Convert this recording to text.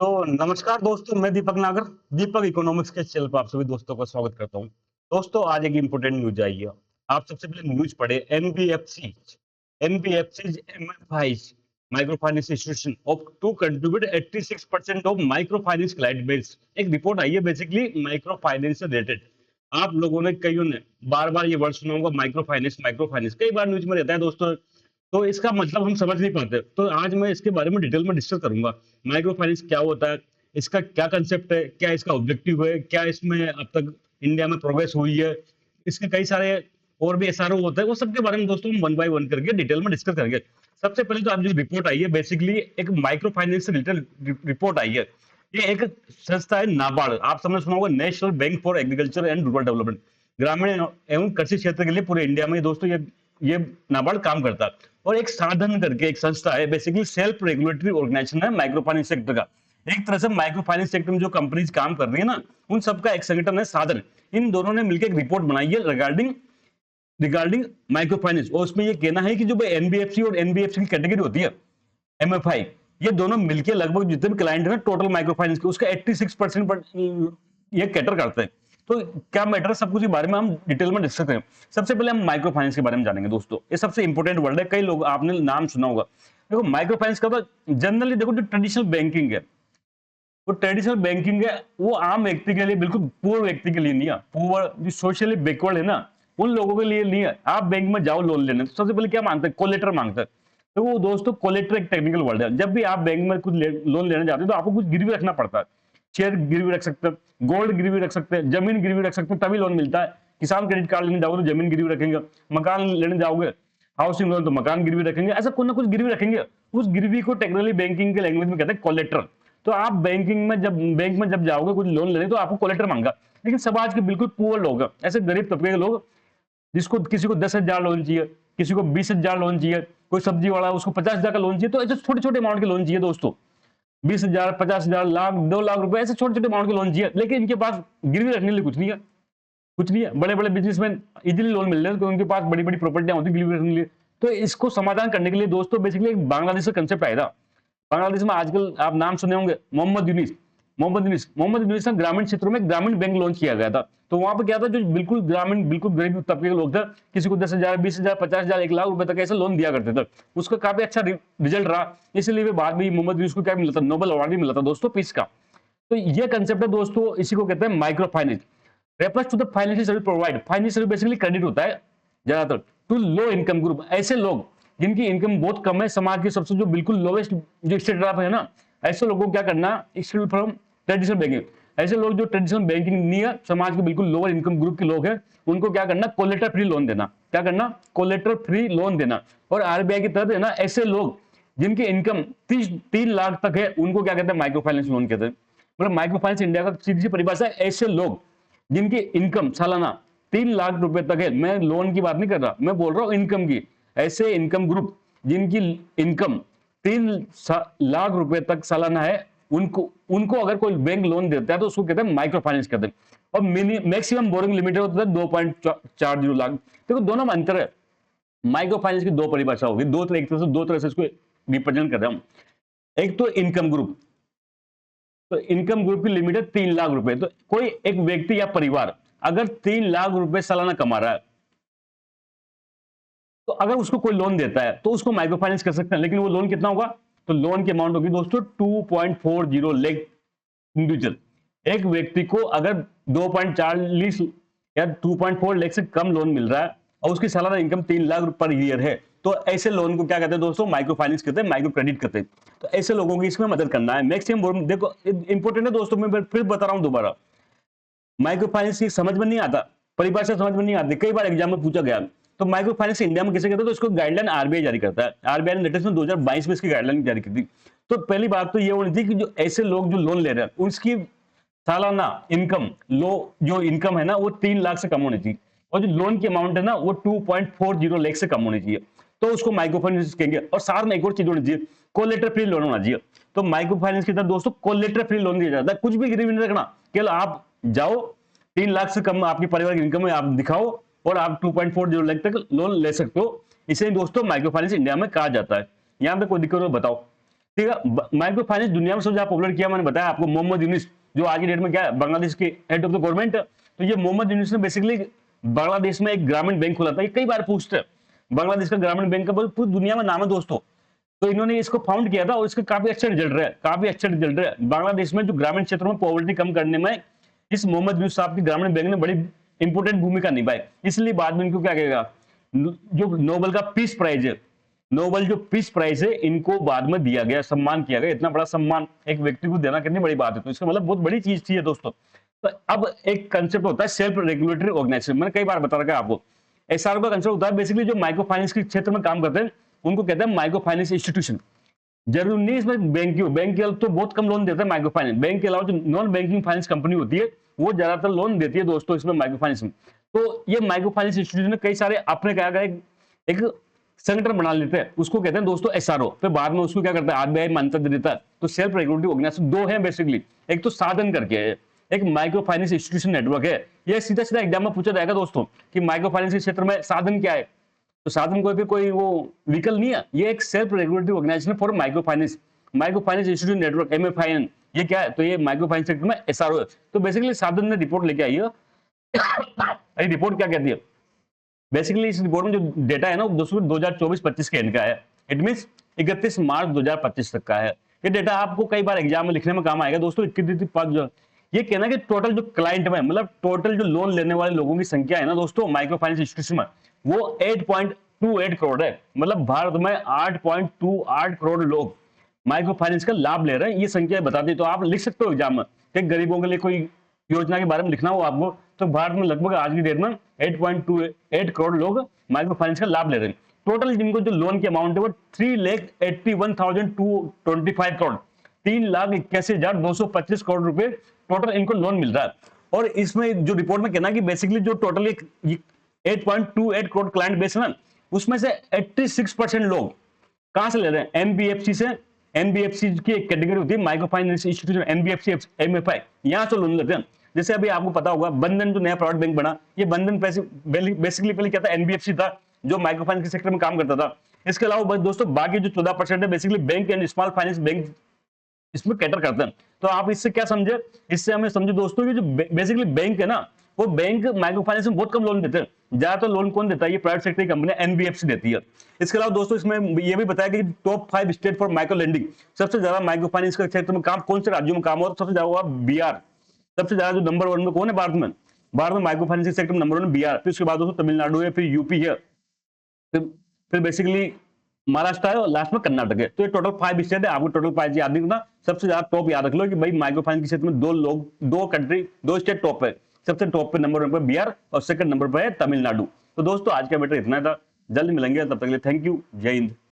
तो नमस्कार दोस्तों, मैं दीपक नागर, दीपक इकोनॉमिक्स के चैनल पर आप सभी दोस्तों का स्वागत करता हूँ। दोस्तों, आज एक इम्पोर्टेंट न्यूज़ आई है। आप सबसे पहले न्यूज़ पढ़े NBFC NBFCs MFIs micro finance institution of to contribute 86% of micro finance client base. एक रिपोर्ट आई है बेसिकली माइक्रो फाइनेंस से रिलेटेड। आप लोगों ने कईयों ने बार-बार ये वर्ड सुना होगा माइक्रो फाइनेंस कई बार न्यूज़ में रहता है दोस्तों। तो इसका मतलब हम समझ नहीं पाते। तो आज मैं इसके बारे में डिटेल में डिस्कस करूंगा। माइक्रो फाइनेंस क्या होता है, इसका क्या कंसेप्ट है, क्या इसका ऑब्जेक्टिव है, क्या इसमें अब तक इंडिया में प्रोग्रेस हुई है, इसके कई सारे और भी एसआरओ होते हैं, वो सब के बारे में दोस्तों हम वन बाय वन करके डिटेल में डिस्कस करेंगे। सबसे पहले तो आज जो रिपोर्ट आई है बेसिकली एक माइक्रो फाइनेंस से रिलेटेड रिपोर्ट आई है। ये एक संस्था है नाबार्ड, आप सबने सुना होगा national bank for agriculture and rural development. ग्रामीण एवं कृषि क्षेत्र के लिए पूरे इंडिया में दोस्तों ये नाबार्ड काम करता है। और एक साधन करके एक संस्था है, बेसिकली सेल्फ रेगुलेटरी ऑर्गेनाइजेशन है माइक्रो फाइनेंस सेक्टर का। एक तरह से माइक्रो फाइनेंस सेक्टर में जो कंपनीज काम कर रही है ना, उन सबका एक संगठन है साधन। इन दोनों ने मिलकर एक रिपोर्ट बनाई है रिगार्डिंग रिगार्डिंग माइक्रो फाइनेंस, और उसमें ये कहना है कि जो एनबीएफसी और एनबीएफसी की कैटेगरी होती है एमएफआई, ये दोनों मिलकर लगभग जितने भी क्लाइंट है ना टोटल माइक्रो फाइनेंस के, उसका 86% ये कैटर करते हैं। तो क्या मैटर है, सब कुछ के बारे में हम डिटेल में डिस्कस करें। सबसे पहले हम माइक्रो फाइनेंस के बारे में जानेंगे दोस्तों। ये सबसे इंपॉर्टेंट वर्ड है, कई लोग आपने नाम सुना होगा। देखो माइक्रो फाइनेंस का तो जनरली देखो जो ट्रेडिशनल बैंकिंग है, वो ट्रेडिशनल बैंकिंग है, वो आम व्यक्ति के लिए, बिल्कुल पूर्व व्यक्ति के लिए नहीं है। पूर्व जो सोशली बैकवर्ड है ना, उन लोगों के लिए नहीं है। आप बैंक में जाओ लोन लेने, तो सबसे पहले क्या मांगते हैं, कोलेटर मांगते हैं। तो वो दोस्तों कोलेटर एक टेक्निकल वर्ड है। जब भी आप बैंक में कुछ लोन लेने जाते हैं तो आपको कुछ गिरवी रखना पड़ता है। शेयर गिरवी रख सकते हैं, गोल्ड गिरवी रख सकते हैं, जमीन गिरवी रख सकते हैं, तभी लोन मिलता है। किसान क्रेडिट कार्ड लेने जाओगे तो जमीन गिरवी रखेंगे, मकान लेने जाओगे हाउसिंग लोन तो मकान गिरवी रखेंगे, ऐसा कुछ ना कुछ गिरवी रखेंगे। उस गिरवी को टेक्निकली बैंकिंग के लैंग्वेज में कहते हैं कोलेटर। तो आप बैंक में जब जाओगे कुछ लोन लेने तो आपको कोलेटर मांगा। लेकिन समाज के बिल्कुल पुअर लोग, ऐसे गरीब तबके के लोग, जिसको किसी को 10,000 लोन चाहिए, किसी को 20,000 लोन चाहिए, कोई सब्जी वाला उसको 50,000 का लोन चाहिए, तो ऐसे छोटे छोटे अमाउंट के लोन चाहिए दोस्तों। 20,000, 50,000, लाख, 2 लाख रुपए, ऐसे छोटे छोटे अमाउंट के लोन चाहिए। लेकिन इनके पास गिरवी रखने के लिए कुछ नहीं है, कुछ नहीं है। बड़े बड़े बिजनेसमैन इजीली लोन मिल रहे हैं क्योंकि उनके पास बड़ी बड़ी प्रॉपर्टियां होती है गिरवी रखने के लिए। तो इसको समाधान करने के लिए दोस्तों बेसिकली एक बांग्लादेश का कंसेप्ट आया था। बांग्लादेश में आजकल आप नाम सुने होंगे मोहम्मद यूनिस का ग्रामीण क्षेत्रों में ग्रामीण बैंक लॉन्च किया गया था। तो वहां पर क्या था, जो बिल्कुल ग्रामीण बिल्कुल गरीब तबके के लोग थे, किसी को 10,000, 20,000, 50,000, 1 लाख रुपए तक ऐसे लोन दिया करते थे। उसका काफी अच्छा रिजल्ट रहा, इसलिए वे बाद में मोहम्मद यूनिस को क्या मिला था, नोबेल अवार्ड भी मिला था दोस्तों पीस का। तो ये कंसेप्ट है दोस्तों, इसी को कहते हैं micro finance. Refers to the financial service provide, financial service basically credit होता है ज्यादातर टू लो इनकम ग्रुप, ऐसे लोग जिनकी इनकम बहुत कम है, समाज के सबसे जो बिल्कुल लोवेस्ट जो स्टेट है ना, ऐसे लोगों को क्या करना, एक्सक्लूड फ्रॉम ट्रेडिशनल बैंकिंग। ऐसे लोग जो ट्रेडिशनल बैंकिंग नहीं है, समाज के बिल्कुल लोअर इनकम ग्रुप के लोग हैं, उनको क्या करना, कोलेटर फ्री लोन देना। क्या करना, कोलेटर फ्री लोन देना। और आरबीआई की तरफ है ना, ऐसे लोग जिनकी इनकम 3 लाख तक है, उनको क्या कहते हैं, माइक्रो फाइनेंस लोन कहते हैं। मतलब माइक्रो फाइनेंस इंडिया का सीधी सी परिभाषा है, ऐसे लोग जिनकी इनकम सालाना 3 लाख रुपए तक है। मैं लोन की बात नहीं कर रहा, मैं बोल रहा हूं इनकम की। ऐसे इनकम ग्रुप जिनकी इनकम 3 लाख रुपए तक सालाना है, उनको उनको अगर कोई बैंक लोन देता है तो उसको कहते हैं माइक्रो फाइनेंस कहते हैं। और मैक्सिमम बोरिंग लिमिट होता है 2.40 लाख। देखो दोनों में अंतर है। माइक्रो फाइनेंस की दो परिभाषा होगी, दो तरह से इसको रिप्रेजेंट कर रहा हूं। एक तो इनकम ग्रुप, तो इनकम ग्रुप की लिमिट है 3 लाख रुपए। तो कोई एक व्यक्ति या परिवार अगर 3 लाख रुपए सालाना कमा रहा है, तो अगर उसको कोई लोन देता है तो उसको माइक्रो फाइनेंस कर सकते हैं। लेकिन वो लोन कितना होगा, तो लोन की अमाउंट होगी दोस्तों 2.40 लाख इंडिविजुअल। एक व्यक्ति को अगर 2.40 या 2.4 लाख से कम लोन मिल रहा है और उसकी सालाना इनकम 3 लाख पर ईयर है, तो ऐसे लोन को क्या कहते हैं दोस्तों, माइक्रो फाइनेंस कहते हैं, माइक्रो क्रेडिट कहते हैं। तो ऐसे लोगों की इसमें मदद करना है। मैक्सिमम देखो इंपॉर्टेंट है दोस्तों, मैं फिर बता रहा हूं दोबारा, माइक्रो फाइनेंस की समझ में नहीं आता, परिभाषा समझ में नहीं आती, कई बार एग्जाम में पूछा गया। तो माइक्रो फाइनेंस इंडिया में किसे कहते हैं, तो इसको गाइडलाइन आरबीआई जारी करता है। आरबीआई ने लेटेस्ट में 2022 में इसकी गाइडलाइन जारी की थी। तो पहली बात तो ये होनी थी कि जो ऐसे लोग जो लोन ले रहे हैं, उसकी सालाना इनकम जो इनकम है ना, वो 3 लाख से कम होनी चाहिए, और जो लोन की अमाउंट है ना, वो 2.40 लाख से कम होनी चाहिए। तो उसको माइक्रो फाइनेंस कहेंगे। और साथ में एक और चीज होनी चाहिए, कोलेटर फ्री लोन होना चाहिए। तो माइक्रो फाइनेंस की तरफ दोस्तों कोलेटर फ्री लोन दिया जाता है, कुछ भी गिरवी नहीं रखना, केवल आप जाओ 3 लाख से कम आपकी परिवार की इनकम है, आप दिखाओ और आप 2.40 लाख तक लोन ले सकते हो। इसे दोस्तों माइक्रो फाइनेंस इंडिया में कहा जाता है। यहाँ पे कोई दिक्कत हो बताओ। ठीक है। माइक्रो फाइनेंस दुनिया में सबसे ज्यादा पॉपुलर किया, मैंने बताया आपको, मोहम्मद यूनिस, जो आज की डेट में क्या है, बांग्लादेश के हेड ऑफ द गवर्नमेंट। तो ये मोहम्मद यूनिस ने बेसिकली बांग्लादेश में एक ग्रामीण बैंक खोला था। ये कई बार पूछते हैं, बांग्लादेश का ग्रामीण बैंक का पूरी दुनिया में नाम है दोस्तों। तो इन्होंने इसको फाउंड किया था और इसका काफी अच्छा रिजल्ट रहा है, काफी अच्छा रिजल्ट रहा है। बांग्लादेश में जो ग्रामीण क्षेत्रों में पॉवर्टी कम करने में इस मोहम्मद यूनुस साहब की ग्रामीण बैंक ने बड़ी इंपोर्टेंट भूमिका निभाई। इसलिए बाद में इनको क्या कहेगा, जो नोबेल का पीस प्राइज है, नोबेल जो पीस प्राइज है, इनको बाद में दिया गया, सम्मान किया गया। इतना बड़ा सम्मान एक व्यक्ति को देना कितनी बड़ी बात है, तो इसका मतलब बहुत बड़ी चीज थी दोस्तों। तो अब एक कंसेप्ट होता है सेल्फ रेगुलेटरी ऑर्गेनाइजेशन, मैंने कई बार बता रखा है आपको। एसआरओ का कंसेप्ट होता है बेसिकली जो माइक्रो फाइनेंस के क्षेत्र में काम करते हैं उनको कहते हैं माइक्रो फाइनेंस इंस्टीट्यूशन। जरूरी नहीं इसमें बैंक की हो, बैंक के तो बहुत कम लोन देता है माइक्रो फाइनेंस। बैंक के अलावा जो नॉन बैंकिंग फाइनेंस कंपनी होती है वो ज्यादातर लोन देती है दोस्तों इसमें माइक्रो फाइनेंस में। तो ये माइक्रो फाइनेंस इंस्टीट्यूशन ने कई सारे अपने क्या कहा, एक संगठन बना लेते हैं, उसको कहते हैं दोस्तों एसआरओ। फिर बाद में उसको क्या करता है, आरबीआई मान्यता दे देता है। तो सेल्फ रेगुलेटरी ऑर्गेनाइजेशन दो है बेसिकली, एक तो साधन करके है, एक माइक्रो फाइनेंस इंस्टीट्यूशन नेटवर्क है। ये सीधा सीधा एग्जाम में पूछा जाएगा दोस्तों कि माइक्रो फाइनेंस के क्षेत्र में साधन क्या है। तो साधन कोई वो व्हीकल नहीं है, ये एक self regulatory organisation for micro finance institution network, MFIN। ये क्या है, तो ये माइक्रो फाइनेंस सेक्टर में एसआरओ है। तो बेसिकली साधन ने रिपोर्ट लेके आई है। रिपोर्ट क्या कहती है, बेसिकली इस रिपोर्ट में जो डेटा है ना, दोस्तों 2024-25 के एंड का है। इट मीन 31 मार्च 2025 तक का है। ये डेटा आपको कई बार एग्जाम में लिखने में काम आएगा दोस्तों। ये कहना कि टोटल जो क्लाइंट में, मतलब टोटल जो लोन लेने वाले लोगों की संख्या है ना दोस्तों माइक्रो फाइनेंस इंस्टीट्यूशन में, वो 8.28 करोड़ है। मतलब भारत में 8.28 करोड़ लोग माइक्रो फाइनेंस का लाभ ले रहे हैं। ये संख्या बता दी तो आप लिख सकते हो एग्जाम में कि गरीबों के लिए कोई योजना के बारे में लिखना हो आपको, तो भारत में लगभग आज की डेट में 8.28 करोड़ लोग माइक्रो फाइनेंस का लाभ ले रहे हैं। टोटल जिनको जो लोन की अमाउंट है वो 3,81,225 करोड़, 3,81,225 करोड़ रुपए टोटल इनको लोन मिल रहा है। और इसमें जो रिपोर्ट में कहना कि बेसिकली जो टोटल 8.28 करोड़ क्लाइंट बेस है ना, उसमें से 86% लोग कहां से ले रहे हैं, एनबीएफसी से। एनबीएफसी की एक कैटेगरी होती है micro finance institution, NBFC, MFI, यहां से लोन लेते हैं। जैसे अभी आपको पता होगा बंधन जो नया प्राइवेट बैंक बना, ये बंधन पैसे बेसिकली पहले क्या था, एनबीएफसी था जो माइक्रो फाइनेंस के सेक्टर में काम करता था। इसके अलावा दोस्तों बाकी जो 14% है basically bank and small finance bank इसमें कैटर करते हैं। तो आप इससे क्या समझे, इससे हमें समझे दोस्तों कि जो बेसिकली बैंक है ना, वो बैंक माइक्रो फाइनेंस में बहुत कम लोन देते हैं। ज्यादातर लोन कौन देता है, ये प्राइवेट सेक्टर की कंपनी एनबीएफसी देती है। इसके अलावा दोस्तों इसमें ये भी बताया कि top 5 state for micro lending, सबसे ज्यादा माइक्रो फाइनेंस के क्षेत्र में काम कौन से राज्यों में काम हो, सबसे ज्यादा हुआ बिहार। सबसे ज्यादा जो नंबर 1 में कौन है भारत में माइक्रो फाइनेंस के सेक्टर में नंबर 1 बिहार। फिर उसके बाद दोस्तों तमिलनाडु है, फिर यूपी है, फिर बेसिकली महाराष्ट्र है और लास्ट में कर्नाटक है। तो ये टोटल 5 स्टेट है, आपको टोटल 5 याद नहीं रखना। सबसे ज्यादा टॉप याद रख लो कि भाई माइक्रो फाइनेंस के क्षेत्र में दो स्टेट टॉप है। सबसे टॉप पे नंबर 1 पर बिहार और सेकंड नंबर पर है तमिलनाडु। तो दोस्तों आज का बेटा इतना था, जल्द मिलेंगे, तब तक के लिए थैंक यू, जय हिंद।